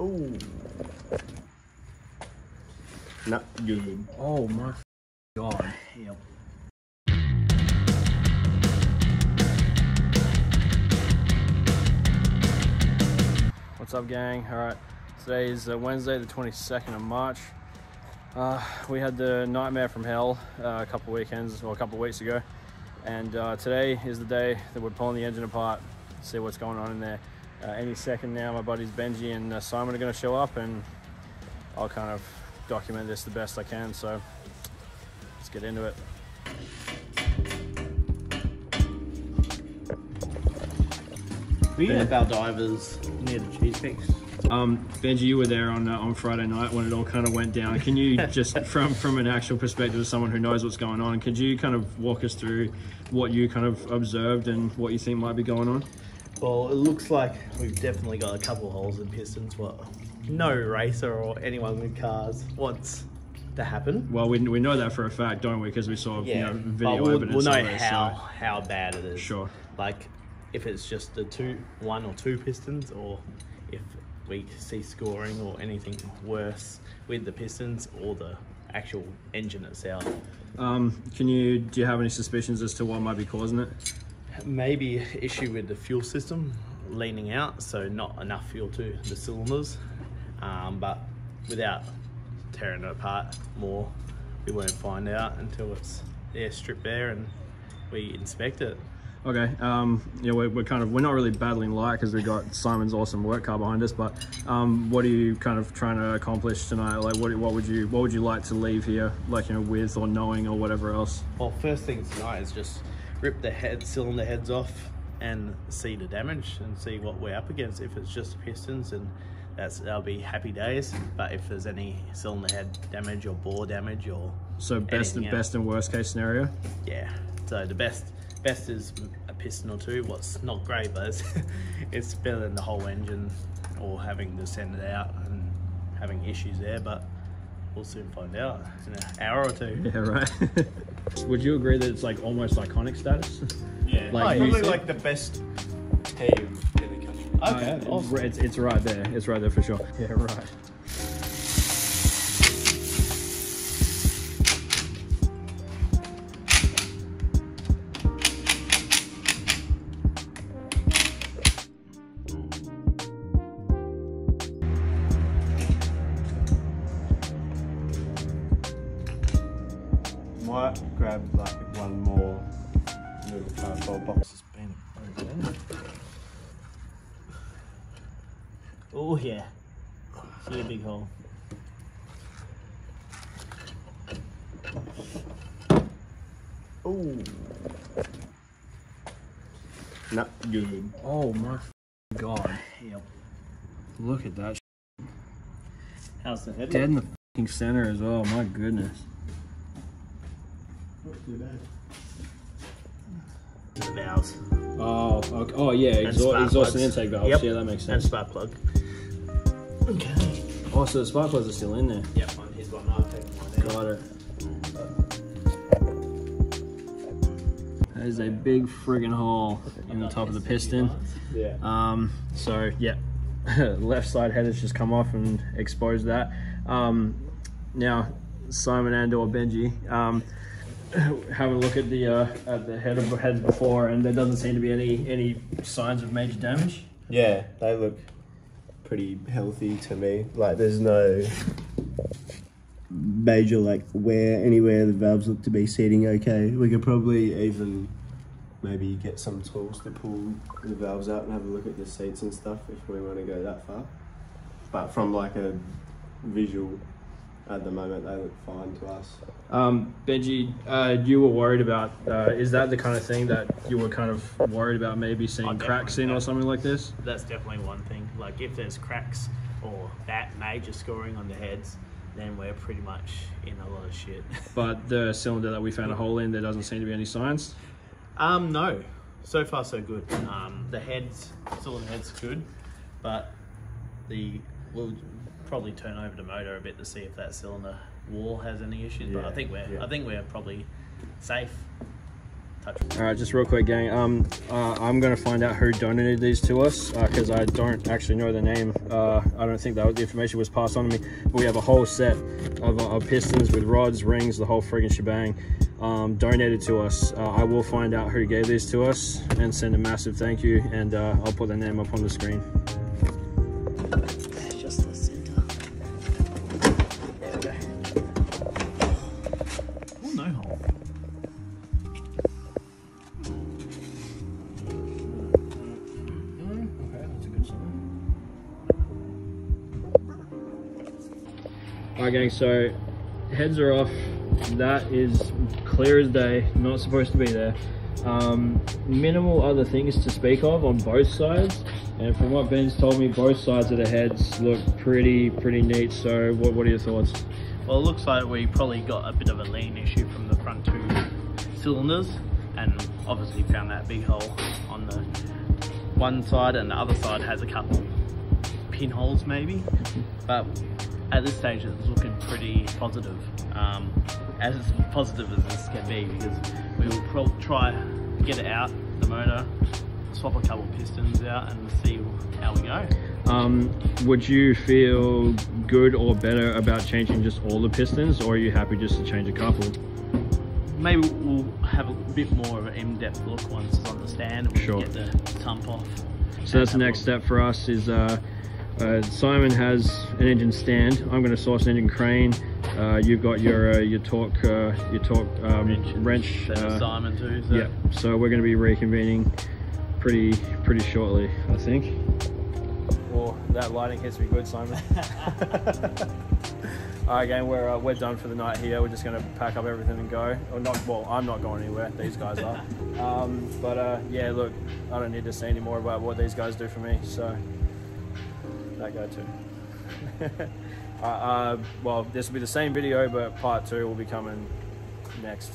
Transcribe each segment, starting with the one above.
Oh. Not good. Oh my God. Yep. What's up, gang? All right, today is Wednesday, the 22nd of March. We had the nightmare from hell a couple of weeks ago, and today is the day that we're pulling the engine apart, see what's going on in there. Any second now, my buddies Benji and Simon are going to show up, and I'll kind of document this the best I can. So let's get into it. Were you at Baldivers near the cheese picks? Benji, you were there on Friday night when it all kind of went down. Can you just, from an actual perspective of someone who knows what's going on, could you kind of walk us through what you kind of observed and what you think might be going on? Well, it looks like we've definitely got a couple of holes in pistons. What no racer or anyone with cars wants to happen. Well, we know that for a fact, don't we? Because we saw video evidence. We'll know of it, how bad it is. Sure. Like if it's just the one or two pistons, or if we see scoring or anything worse with the pistons or the actual engine itself. Do you have any suspicions as to what might be causing it? Maybe issue with the fuel system leaning out, so not enough fuel to the cylinders. But without tearing it apart more, we won't find out until it's stripped bare and we inspect it. Okay, we're not really battling light because we've got Simon's awesome work car behind us, but what are you kind of trying to accomplish tonight? Like what would you like to leave here, like, with or knowing or whatever else? Well, first thing tonight is just rip the cylinder heads off and see the damage and see what we're up against. If it's just pistons, and that'll be happy days. But if there's any cylinder head damage or bore damage or best and worst case scenario. Yeah. So the best is a piston or two. What's not great, but it's better than the whole engine or having to send it out and having issues there. But we'll soon find out in an hour or two. Yeah, right. Would you agree that it's like almost iconic status? Yeah, probably like the best team in the country. Okay, awesome. It's right there. It's right there for sure. Yeah, right. Might grab like one more little cardboard box. It's been open. Oh yeah, see a big hole. Oh, not good. Oh my God. Yep. Look at that. How's the head? Dead in the fucking center as well. My goodness. Not too bad. The valves. Oh, okay. Oh yeah, exhaust and intake valves. Yep. Yeah, that makes And sense. spark plug. Okay. Oh, so the spark plugs are still in there. Yep, here's one. I've taken one out. Got it. That is a big friggin' hole in the top of the piston. Yeah. So yeah, left side head has just come off and exposed that. Now, Simon and/or Benji, have a look at the heads before, and there doesn't seem to be any signs of major damage. Yeah, they look pretty healthy to me. Like there's no major wear anywhere. The valves look to be seating okay. We could probably even maybe get some tools to pull the valves out and have a look at the seats and stuff if we want to go that far. But from like a visual, at the moment they look fine to us. Benji, you were worried about, is that the kind of thing that you were kind of worried about, maybe seeing cracks in or something like this? That's definitely one thing. Like if there's cracks or that major scoring on the heads, then we're pretty much in a lot of shit. But the cylinder that we found a hole in, there doesn't seem to be any signs? No. So far so good. The cylinder head's good, but we'll probably turn over the motor a bit to see if that cylinder wall has any issues. But I think we're probably safe touch. All right, just real quick, gang. I'm gonna find out who donated these to us because I don't actually know the name. I don't think that the information was passed on to me. But we have a whole set of pistons with rods, rings, the whole friggin' shebang donated to us. I will find out who gave these to us and send a massive thank you, and I'll put their name up on the screen. Just the center. There we go. Oh, no hole. Alright gang, so heads are off. That is clear as day, not supposed to be there. Minimal other things to speak of on both sides, and from what Ben's told me, both sides of the heads look pretty neat. So what are your thoughts? Well, it looks like we probably got a bit of a lean issue from the front two cylinders, and obviously found that big hole on the one side, and the other side has a couple pinholes maybe, but at this stage it's looking pretty positive, as positive as this can be, because we will try get it out the motor, swap a couple pistons out and see how we go. Would you feel good or better about changing just all the pistons, or are you happy just to change a couple? Maybe we'll have a bit more of an in-depth look once it's on the stand and we Sure. get the tump off. So that's the next step for us is Simon has an engine stand. I'm going to source an engine crane. You've got your torque wrench. Simon too. So. Yeah. So we're going to be reconvening pretty shortly, I think. Well, that lighting hits me good, Simon. All right, gang, we're done for the night here. We're just going to pack up everything and go. Or not. Well, I'm not going anywhere. These guys are. Yeah, look, I don't need to say any more about what these guys do for me. So. That guy too. Well, this will be the same video, but part 2 will be coming next.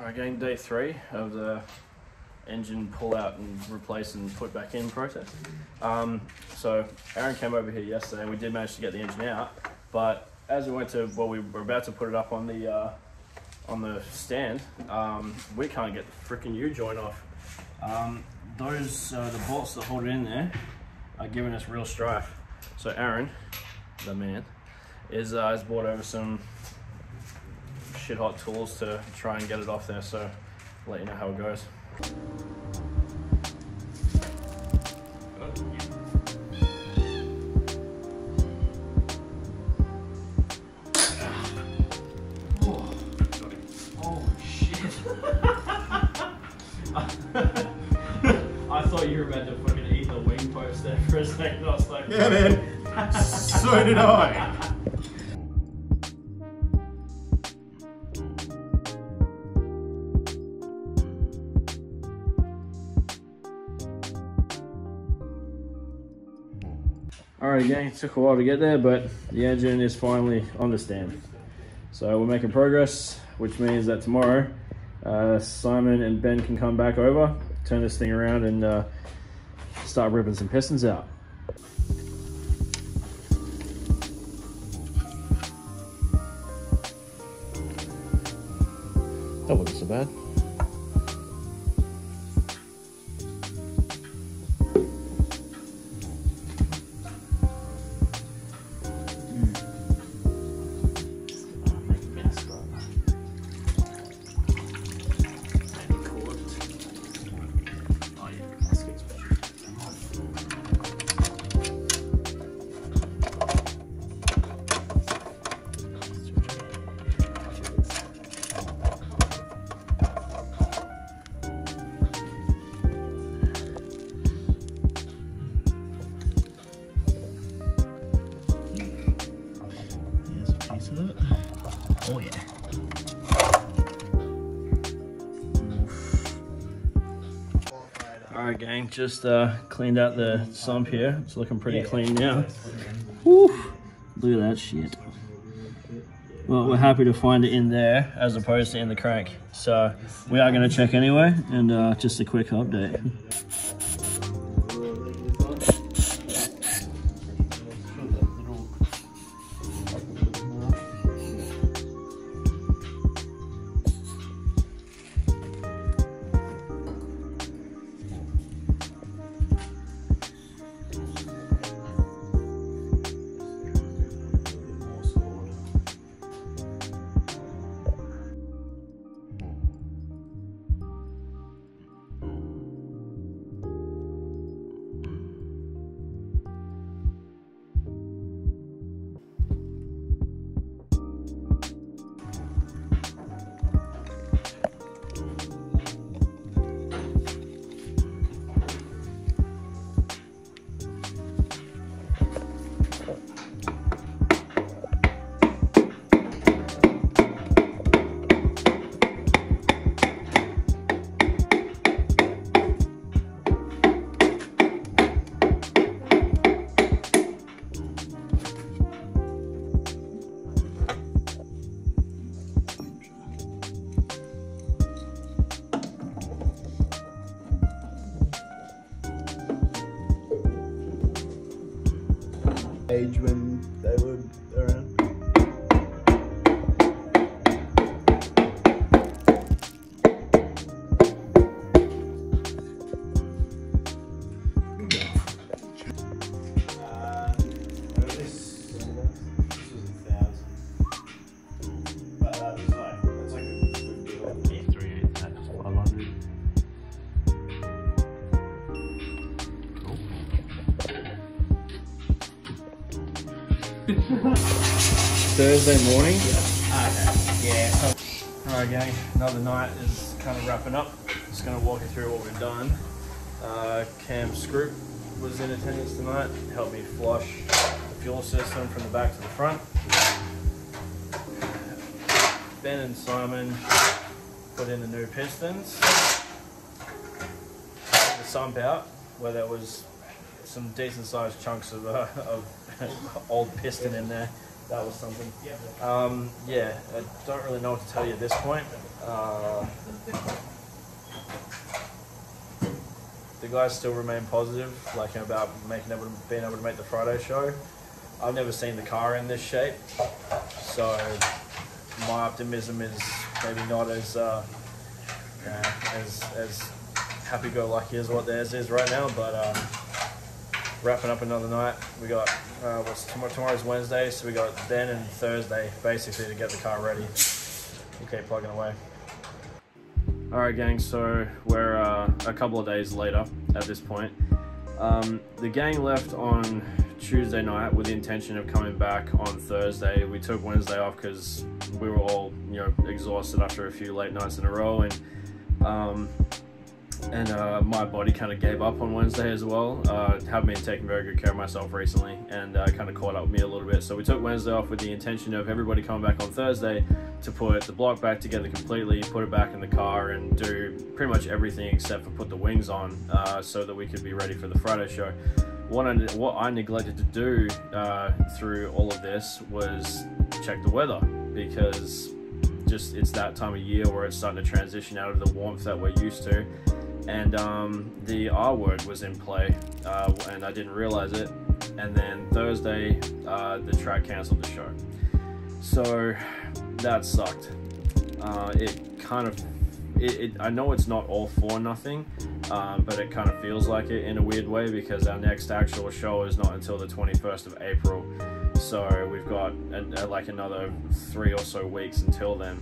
Again, day 3 of the engine pull out and replace and put back in process. So Aaron came over here yesterday and we did manage to get the engine out, but as we went to, well, we were about to put it up on the stand, we can't get the freaking U-joint off. The bolts that hold it in there are giving us real strife. So Aaron, the man, has brought over some shit hot tools to try and get it off there, so I'll let you know how it goes. Holy shit. I thought you were about to fucking eat the wing post there for a second. I was like, yeah, man. So did I. Alright gang, it took a while to get there, but the engine is finally on the stand. So we're making progress, which means that tomorrow Simon and Ben can come back over, turn this thing around and start ripping some pistons out. that wasn't so bad. Alright gang, just cleaned out the sump here. It's looking pretty clean now. Woo! Look at that shit. Well, we're happy to find it in there as opposed to in the crank. So we are going to check anyway, and just a quick update. Age when they were around. This was 1,000, but that's like a good deal. Yeah, 380, that's 500. Thursday morning. Okay. Yeah. Alright gang, another night is kind of wrapping up. Just going to walk you through what we've done. Cam Scroop was in attendance tonight, helped me flush the fuel system from the back to the front. Ben and Simon put in the new pistons. Took the sump out where there was some decent sized chunks of old piston in there. That was something. Yeah, I don't really know what to tell you at this point. The guys still remain positive, like about being able to make the Friday show. I've never seen the car in this shape, so my optimism is maybe not as happy-go-lucky as what theirs is right now. But wrapping up another night, we got tomorrow's Wednesday, so we got Ben and Thursday basically to get the car ready. We'll keep plugging away. Alright gang, so we're a couple of days later at this point. The gang left on Tuesday night with the intention of coming back on Thursday. We took Wednesday off because we were all, exhausted after a few late nights in a row, and my body kind of gave up on Wednesday as well. Haven't been taking very good care of myself recently, and kind of caught up with me a little bit. So we took Wednesday off with the intention of everybody coming back on Thursday to put the block back together completely, put it back in the car, and do pretty much everything except for put the wings on, so that we could be ready for the Friday show. What I neglected to do through all of this was check the weather, because it's that time of year where it's starting to transition out of the warmth that we're used to. And the R word was in play, and I didn't realize it. And then Thursday, the track cancelled the show. So that sucked. I know it's not all for nothing, but it kind of feels like it in a weird way, because our next actual show is not until the 21st of April. So we've got like another 3 or so weeks until then,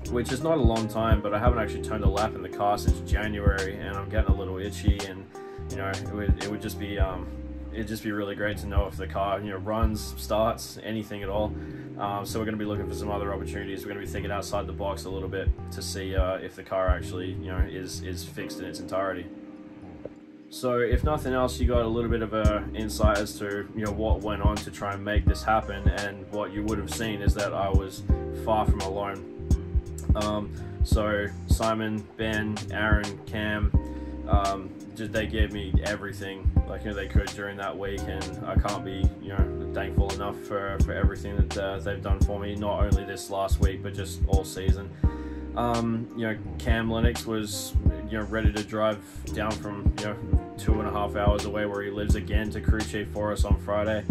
which is not a long time, but I haven't actually turned a lap in the car since January, and I'm getting a little itchy, and it would just be it'd just be really great to know if the car runs, starts, anything at all. So we're going to be looking for some other opportunities. We're going to be thinking outside the box a little bit to see if the car actually is fixed in its entirety. So if nothing else, you got a little bit of a insight as to what went on to try and make this happen, and what you would have seen is that I was far from alone. So Simon, Ben, Aaron, Cam, they gave me everything, like, you know, they could during that week, and I can't be, you know, thankful enough for everything that they've done for me, not only this last week but just all season. You know, Cam Lennox was, you know, ready to drive down from, you know, 2.5 hours away where he lives again to crew chief for us on Friday.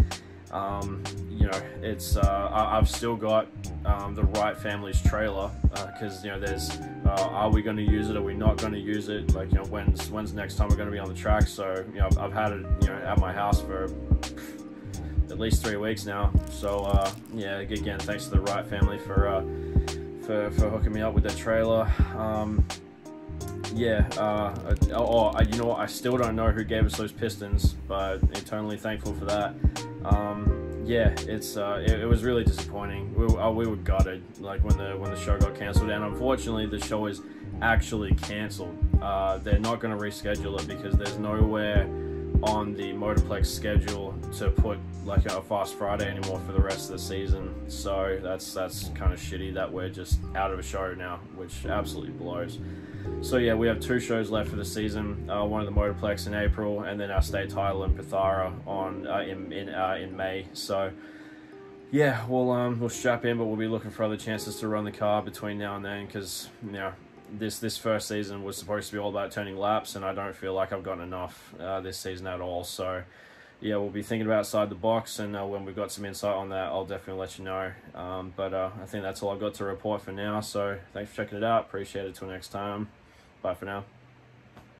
You know, it's I've still got the Wright family's trailer, because, you know, there's are we going to use it, are we not going to use it, like, you know, when's next time we're going to be on the track. So, you know, I've had it, you know, at my house for at least 3 weeks now. So yeah, again, thanks to the Wright family for hooking me up with that trailer. Yeah, you know what, I still don't know who gave us those pistons, but eternally thankful for that. Yeah, it was really disappointing. We were gutted, like, when the show got cancelled, and unfortunately the show is actually cancelled. They're not going to reschedule it because there's nowhere on the Motorplex schedule to put, like, a Fast Friday anymore for the rest of the season. So that's kind of shitty that we're just out of a show now, which absolutely blows. So yeah, we have 2 shows left for the season. One of the Motorplex in April, and then our state title in Pithara on in May. So yeah, we'll strap in, but we'll be looking for other chances to run the car between now and then, because, you know, this first season was supposed to be all about turning laps, and I don't feel like I've gotten enough this season at all. So yeah, we'll be thinking about outside the box, and when we've got some insight on that, I'll definitely let you know. But I think that's all I've got to report for now. So thanks for checking it out. Appreciate it. Till next time. Bye for now.